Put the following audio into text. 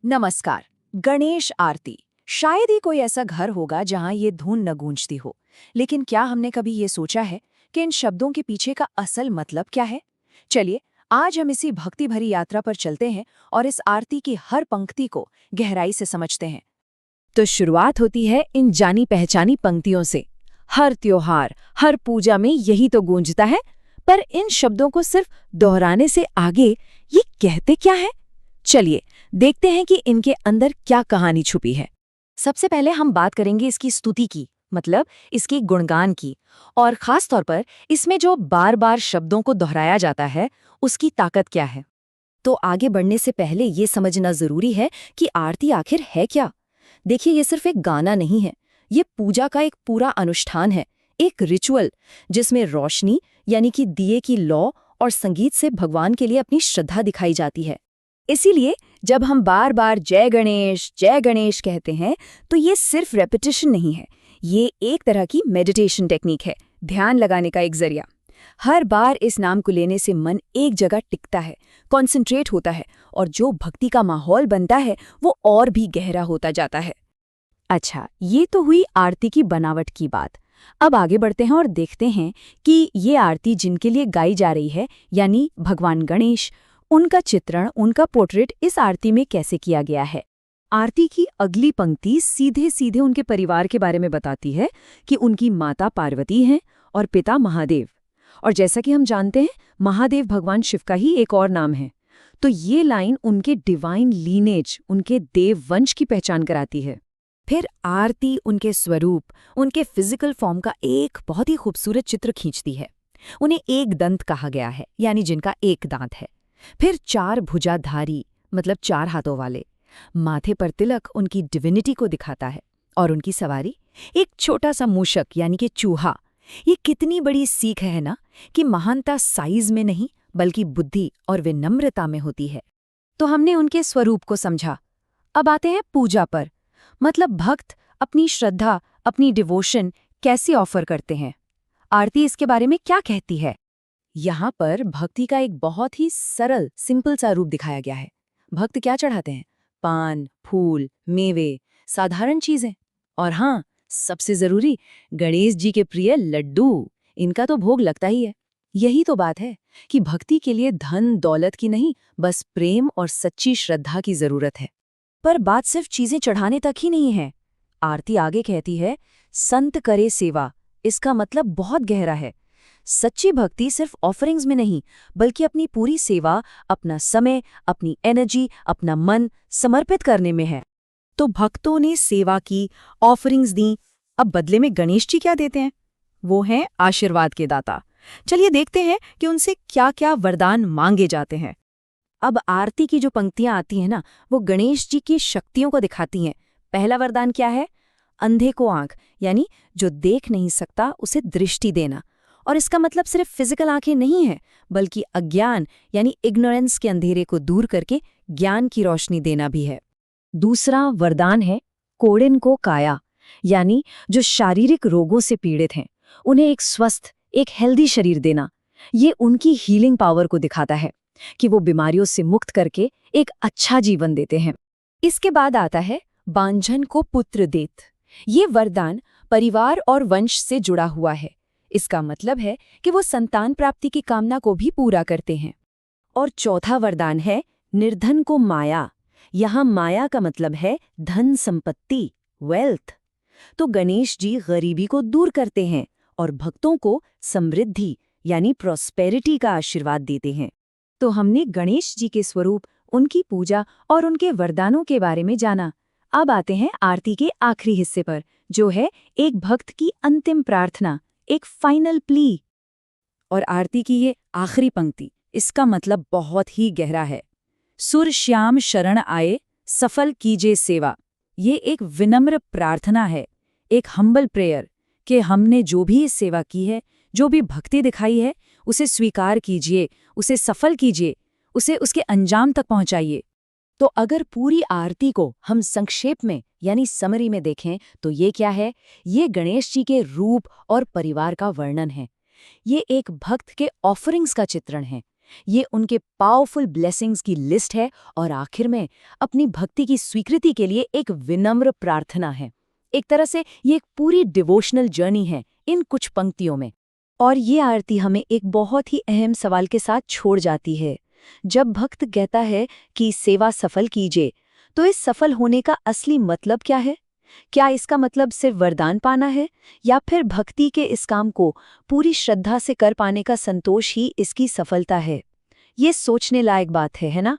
नमस्कार। गणेश आरती। शायद ही कोई ऐसा घर होगा जहां ये धुन न गूंजती हो। लेकिन क्या हमने कभी ये सोचा है कि इन शब्दों के पीछे का असल मतलब क्या है? चलिए, आज हम इसी भक्ति भरी यात्रा पर चलते हैं और इस आरती की हर पंक्ति को गहराई से समझते हैं। तो शुरुआत होती है इन जानी पहचानी पंक्तियों से। हर त्योहार, हर पूजा में यही तो गूंजता है। पर इन शब्दों को सिर्फ दोहराने से आगे ये कहते क्या है? चलिए देखते हैं कि इनके अंदर क्या कहानी छुपी है। सबसे पहले हम बात करेंगे इसकी स्तुति की, मतलब इसके गुणगान की, और खास तौर पर इसमें जो बार बार शब्दों को दोहराया जाता है उसकी ताकत क्या है। तो आगे बढ़ने से पहले ये समझना जरूरी है कि आरती आखिर है क्या। देखिए, ये सिर्फ एक गाना नहीं है, ये पूजा का एक पूरा अनुष्ठान है, एक रिचुअल जिसमें रोशनी यानी कि दिए की लौ और संगीत से भगवान के लिए अपनी श्रद्धा दिखाई जाती है। इसीलिए जब हम बार बार जय गणेश कहते हैं तो ये सिर्फ रेपिटेशन नहीं है, ये एक तरह की मेडिटेशन टेक्निक है, ध्यान लगाने का एक जरिया। हर बार इस नाम को लेने से मन एक जगह टिकता है, कॉन्सेंट्रेट होता है, और जो भक्ति का माहौल बनता है वो और भी गहरा होता जाता है। अच्छा, ये तो हुई आरती की बनावट की बात। अब आगे बढ़ते हैं और देखते हैं कि ये आरती जिनके लिए गाई जा रही है, यानी भगवान गणेश, उनका चित्रण, उनका पोर्ट्रेट इस आरती में कैसे किया गया है। आरती की अगली पंक्ति सीधे सीधे उनके परिवार के बारे में बताती है कि उनकी माता पार्वती हैं और पिता महादेव। और जैसा कि हम जानते हैं, महादेव भगवान शिव का ही एक और नाम है। तो ये लाइन उनके डिवाइन लीनेज, उनके देव वंश की पहचान कराती है। फिर आरती उनके स्वरूप, उनके फिजिकल फॉर्म का एक बहुत ही खूबसूरत चित्र खींचती है। उन्हें एक दंत कहा गया है, यानी जिनका एक दांत है। फिर चार भुजाधारी, मतलब चार हाथों वाले। माथे पर तिलक उनकी डिविनिटी को दिखाता है, और उनकी सवारी एक छोटा सा मूषक यानी कि चूहा। ये कितनी बड़ी सीख है ना, कि महानता साइज में नहीं बल्कि बुद्धि और विनम्रता में होती है। तो हमने उनके स्वरूप को समझा। अब आते हैं पूजा पर, मतलब भक्त अपनी श्रद्धा, अपनी डिवोशन कैसे ऑफर करते हैं। आरती इसके बारे में क्या कहती है? यहाँ पर भक्ति का एक बहुत ही सरल, सिंपल सा रूप दिखाया गया है। भक्त क्या चढ़ाते हैं? पान, फूल, मेवे, साधारण चीजें। और हाँ, सबसे जरूरी, गणेश जी के प्रिय लड्डू। इनका तो भोग लगता ही है। यही तो बात है कि भक्ति के लिए धन दौलत की नहीं, बस प्रेम और सच्ची श्रद्धा की जरूरत है। पर बात सिर्फ चीजें चढ़ाने तक ही नहीं है। आरती आगे कहती है, संत करे सेवा। इसका मतलब बहुत गहरा है। सच्ची भक्ति सिर्फ ऑफरिंग्स में नहीं, बल्कि अपनी पूरी सेवा, अपना समय, अपनी एनर्जी, अपना मन समर्पित करने में है। तो भक्तों ने सेवा की, ऑफरिंग्स दी। अब बदले में गणेश जी क्या देते हैं? वो हैं आशीर्वाद के दाता। चलिए देखते हैं कि उनसे क्या क्या वरदान मांगे जाते हैं। अब आरती की जो पंक्तियां आती हैं ना, वो गणेश जी की शक्तियों को दिखाती हैं। पहला वरदान क्या है? अंधे को आंख, यानी जो देख नहीं सकता उसे दृष्टि देना। और इसका मतलब सिर्फ फिजिकल आंखें नहीं है, बल्कि अज्ञान यानी इग्नोरेंस के अंधेरे को दूर करके ज्ञान की रोशनी देना भी है। दूसरा वरदान है कोढ़िन को काया, यानी जो शारीरिक रोगों से पीड़ित हैं, उन्हें एक स्वस्थ, एक हेल्दी शरीर देना। ये उनकी हीलिंग पावर को दिखाता है कि वो बीमारियों से मुक्त करके एक अच्छा जीवन देते हैं। इसके बाद आता है बांझन को पुत्र देत। ये वरदान परिवार और वंश से जुड़ा हुआ है। इसका मतलब है कि वो संतान प्राप्ति की कामना को भी पूरा करते हैं। और चौथा वरदान है निर्धन को माया। यहाँ माया का मतलब है धन संपत्ति, वेल्थ। तो गणेश जी गरीबी को दूर करते हैं और भक्तों को समृद्धि यानी प्रॉस्पेरिटी का आशीर्वाद देते हैं। तो हमने गणेश जी के स्वरूप, उनकी पूजा और उनके वरदानों के बारे में जाना। अब आते हैं आरती के आखिरी हिस्से पर, जो है एक भक्त की अंतिम प्रार्थना, एक फाइनल प्ली। और आरती की ये आखिरी पंक्ति, इसका मतलब बहुत ही गहरा है। सुर श्याम शरण आए, सफल कीजिए सेवा। ये एक विनम्र प्रार्थना है, एक हम्बल प्रेयर, कि हमने जो भी सेवा की है, जो भी भक्ति दिखाई है, उसे स्वीकार कीजिए, उसे सफल कीजिए, उसे उसके अंजाम तक पहुंचाइए। तो अगर पूरी आरती को हम संक्षेप में यानी समरी में देखें तो ये क्या है? ये गणेश जी के रूप और परिवार का वर्णन है। ये एक भक्त के ऑफरिंग्स का चित्रण है, ये उनके पावरफुल ब्लेसिंग्स की लिस्ट है और आखिर में अपनी भक्ति की स्वीकृति के लिए एक विनम्र प्रार्थना है। एक तरह से ये एक पूरी डिवोशनल जर्नी है इन कुछ पंक्तियों में। और ये आरती हमें एक बहुत ही अहम सवाल के साथ छोड़ जाती है। जब भक्त कहता है कि सेवा सफल कीजिए, तो इस सफल होने का असली मतलब क्या है? क्या इसका मतलब सिर्फ वरदान पाना है, या फिर भक्ति के इस काम को पूरी श्रद्धा से कर पाने का संतोष ही इसकी सफलता है? ये सोचने लायक बात है ना?